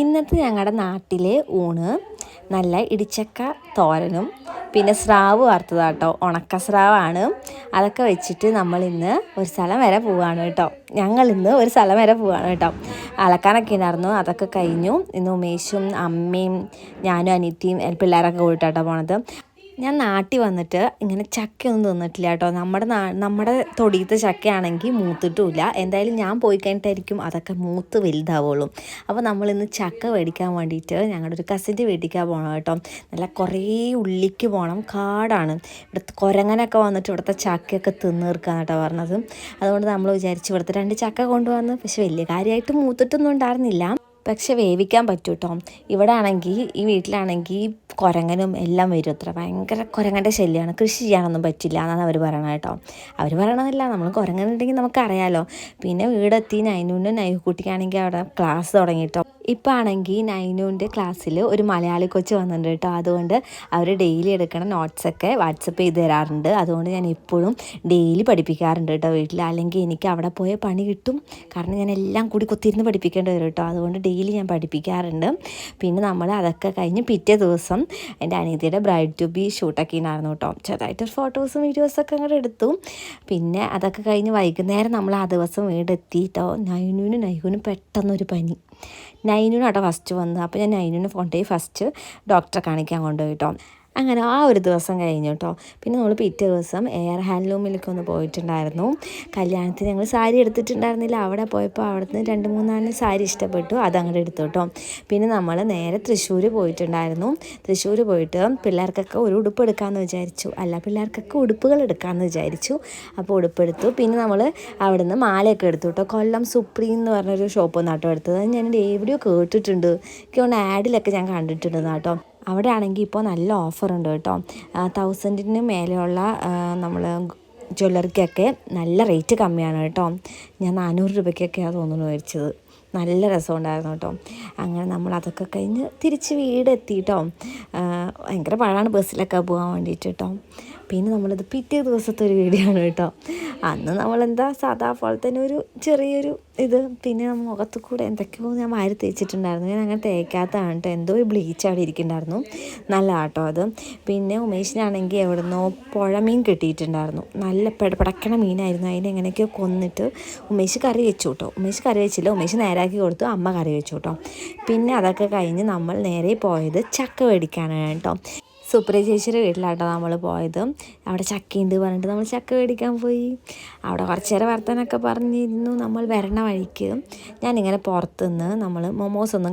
ഇന്നത്തെ ഞങ്ങളുടെ നാട്ടിലെ ഊണ് നല്ല ഇടിച്ചക്ക തോരനും പിന്നെ സ്രാവ് വറുത്തതാട്ടോ, ഉണക്ക സ്രാവാണ്. അതൊക്കെ വെച്ചിട്ട് നമ്മളിന്ന് ഒരു സ്ഥലം വരെ പോവുകയാണ് കേട്ടോ. ഞങ്ങളിന്ന് ഒരു സ്ഥലം വരെ പോവുകയാണ് കേട്ടോ. അലക്കാനൊക്കെ ഉണ്ടായിരുന്നു, അതൊക്കെ കഴിഞ്ഞു. ഇന്ന് ഉമേഷും അമ്മയും ഞാനും അനിയത്തിയും പിള്ളേരൊക്കെ കൂടിയിട്ടാട്ടോ പോണത്. ഞാൻ നാട്ടിൽ വന്നിട്ട് ഇങ്ങനെ ചക്കയൊന്നും തിന്നിട്ടില്ല കേട്ടോ. നമ്മുടെ തൊടിയത്തെ ചക്കയാണെങ്കിൽ മൂത്തിട്ടുമില്ല. എന്തായാലും ഞാൻ പോയി കഴിഞ്ഞിട്ടായിരിക്കും അതൊക്കെ മൂത്ത് വലുതാവുള്ളൂ. അപ്പോൾ നമ്മളിന്ന് ചക്ക മേടിക്കാൻ വേണ്ടിയിട്ട് ഞങ്ങളുടെ ഒരു കസിൻ്റെ വീട്ടിലേക്കാണ് പോകണം കേട്ടോ. നല്ല കുറേ ഉള്ളിക്ക് പോകണം, കാടാണ്. ഇവിടുത്തെ കുരങ്ങനൊക്കെ വന്നിട്ട് ഇവിടുത്തെ ചക്കയൊക്കെ തിന്ന് തീർക്കാന്ന് കേട്ടോ പറഞ്ഞത്. അതുകൊണ്ട് നമ്മൾ വിചാരിച്ചു ഇവിടുത്തെ 2 ചക്ക കൊണ്ടുവന്ന്. പക്ഷെ വലിയ കാര്യമായിട്ട് മൂത്തിട്ടൊന്നും ഉണ്ടായിരുന്നില്ല, പക്ഷെ വേവിക്കാൻ പറ്റും കേട്ടോ. ഇവിടെ ആണെങ്കിൽ ഈ വീട്ടിലാണെങ്കിൽ കുരങ്ങനും എല്ലാം വരും അത്ര. ഭയങ്കര കുരങ്ങൻ്റെ ശല്യമാണ്, കൃഷി ചെയ്യാനൊന്നും പറ്റില്ല എന്നാണ് അവർ പറയണത് കേട്ടോ. അവർ പറയണതല്ല, നമ്മൾ കുരങ്ങനുണ്ടെങ്കിൽ നമുക്കറിയാമല്ലോ. പിന്നെ വീടെത്തി നൈനൂനും നൈഹുക്കുട്ടിക്കാണെങ്കിൽ അവിടെ ക്ലാസ് തുടങ്ങി കേട്ടോ. ഇപ്പം ആണെങ്കിൽ നൈനൂൻ്റെ ക്ലാസ്സിൽ ഒരു മലയാളി കൊച്ച് വന്നിട്ടുണ്ട് കേട്ടോ. അതുകൊണ്ട് അവർ ഡെയിലി എടുക്കണ നോട്ട്സൊക്കെ വാട്സപ്പ് ചെയ്ത് തരാറുണ്ട്. അതുകൊണ്ട് ഞാൻ എപ്പോഴും ഡെയിലി പഠിപ്പിക്കാറുണ്ട് കേട്ടോ വീട്ടിൽ. അല്ലെങ്കിൽ എനിക്ക് അവിടെ പോയ പണി കിട്ടും, കാരണം ഞാൻ എല്ലാം കൂടി കുത്തിയിരുന്ന് പഠിപ്പിക്കേണ്ടി വരും കേട്ടോ. അതുകൊണ്ട് ഡെയിലി ഞാൻ പഠിപ്പിക്കാറുണ്ട്. പിന്നെ നമ്മൾ അതൊക്കെ കഴിഞ്ഞ് പിറ്റേ ദിവസം എൻ്റെ അനിയത്തിയുടെ ബ്രൈഡ് ടു ബി ഷൂട്ടൊക്കെ ഉണ്ടായിരുന്നു കേട്ടോ. ചെറുതായിട്ട് ഫോട്ടോസും വീഡിയോസൊക്കെ അങ്ങോട്ട് എടുത്തു. പിന്നെ അതൊക്കെ കഴിഞ്ഞ് വൈകുന്നേരം നമ്മൾ ആ ദിവസം വീടെത്തിയിട്ടോ. നൈഹുനും പെട്ടെന്നൊരു പനി. നൈനൂനാട്ടോ ഫസ്റ്റ് വന്നത്. അപ്പോൾ ഞാൻ നൈനൂനെ കൊണ്ടുപോയി ഫസ്റ്റ് ഡോക്ടറെ കാണിക്കാൻ കൊണ്ടുപോയി കേട്ടോ. അങ്ങനെ ആ ഒരു ദിവസം കഴിഞ്ഞു കേട്ടോ. പിന്നെ നമ്മൾ പിറ്റേ ദിവസം എയർ ഹാൻഡ്ലൂമിലേക്ക് ഒന്ന് പോയിട്ടുണ്ടായിരുന്നു. കല്യാണത്തിന് ഞങ്ങൾ സാരി എടുത്തിട്ടുണ്ടായിരുന്നില്ല. അവിടെ പോയപ്പോൾ അവിടുന്ന് 2-3 സാരി ഇഷ്ടപ്പെട്ടു, അതങ്ങോട്ട് എടുത്തു കേട്ടോ. പിന്നെ നമ്മൾ നേരെ തൃശ്ശൂർ പോയിട്ടുണ്ടായിരുന്നു. തൃശ്ശൂർ പോയിട്ട് പിള്ളേർക്കൊക്കെ ഒരു ഉടുപ്പ് എടുക്കാമെന്ന് വിചാരിച്ചു. പിള്ളേർക്കൊക്കെ ഉടുപ്പുകൾ എടുക്കാമെന്ന് വിചാരിച്ചു. അപ്പോൾ ഉടുപ്പെടുത്തു. പിന്നെ നമ്മൾ അവിടുന്ന് മാലയൊക്കെ എടുത്തു കേട്ടോ. കൊല്ലം സുപ്രീം എന്ന് പറഞ്ഞൊരു ഷോപ്പ് നാട്ടോ എടുത്തത്. ഞാൻ എവിടെയോ കേട്ടിട്ടുണ്ട്, എനിക്ക് ആഡിലൊക്കെ ഞാൻ കണ്ടിട്ടുണ്ട് കേട്ടോ. അവിടെ ആണെങ്കിൽ ഇപ്പോൾ നല്ല ഓഫറുണ്ട് കേട്ടോ. 1000 മേലെയുള്ള നമ്മൾ ജ്വല്ലറിക്കൊക്കെ നല്ല റേറ്റ് കമ്മിയാണ് കേട്ടോ. ഞാൻ 400 രൂപയ്ക്കൊക്കെയാണ് തോന്നുന്നു മേടിച്ചത്. നല്ല രസമുണ്ടായിരുന്നു കേട്ടോ. അങ്ങനെ നമ്മൾ അതൊക്കെ കഴിഞ്ഞ് തിരിച്ച് വീടെത്തി കേട്ടോ. ഭയങ്കര പാടാണ് ബസ്സിലൊക്കെ പോകാൻ വേണ്ടിയിട്ട് കേട്ടോ. പിന്നെ നമ്മളിത് പിറ്റേ ദിവസത്തെ ഒരു വീഡിയോ ആണ് കേട്ടോ. അന്ന് നമ്മളെന്താ സാധാ പോലെ തന്നെ ഒരു ചെറിയൊരു ഇത്, പിന്നെ മുഖത്ത് കൂടെ എന്തൊക്കെയോ ഞാൻ വാരി തേച്ചിട്ടുണ്ടായിരുന്നു. ഞാൻ അങ്ങനെ തേക്കാത്തതാണ് കേട്ടോ. എന്തോ ഒരു ബ്ലീച്ച് അവിടെ ഇരിക്കുന്നുണ്ടായിരുന്നു, നല്ല ആട്ടോ അത്. പിന്നെ ഉമേഷിനാണെങ്കിൽ എവിടുന്നോ പുഴമീൻ കിട്ടിയിട്ടുണ്ടായിരുന്നു. നല്ല പടക്കണ മീനായിരുന്നു. അതിനെ എങ്ങനെയൊക്കെയോ കൊന്നിട്ട് ഉമേഷ് കറി വെച്ചു കേട്ടോ. ഉമേഷ് കറി വെച്ചില്ല, ഉമേഷ് നേരാക്കി കൊടുത്തു, അമ്മ കറി വെച്ചു കേട്ടോ. പിന്നെ അതൊക്കെ കഴിഞ്ഞ് നമ്മൾ നേരെ പോയത് ചക്ക മേടിക്കാനാണ് കേട്ടോ. സുപ്രിയ ചേച്ചിയുടെ വീട്ടിലാട്ടോ നമ്മൾ പോയത്. അവിടെ ചക്കയുണ്ട് പറഞ്ഞിട്ട് നമ്മൾ ചക്ക മേടിക്കാൻ പോയി. അവിടെ കുറച്ച് നേരം വർത്തമാനമൊക്കെ പറഞ്ഞിരുന്നു. നമ്മൾ വരണ വഴിക്ക് ഞാനിങ്ങനെ പുറത്തുനിന്ന് നമ്മൾ മൊമോസ് ഒന്നും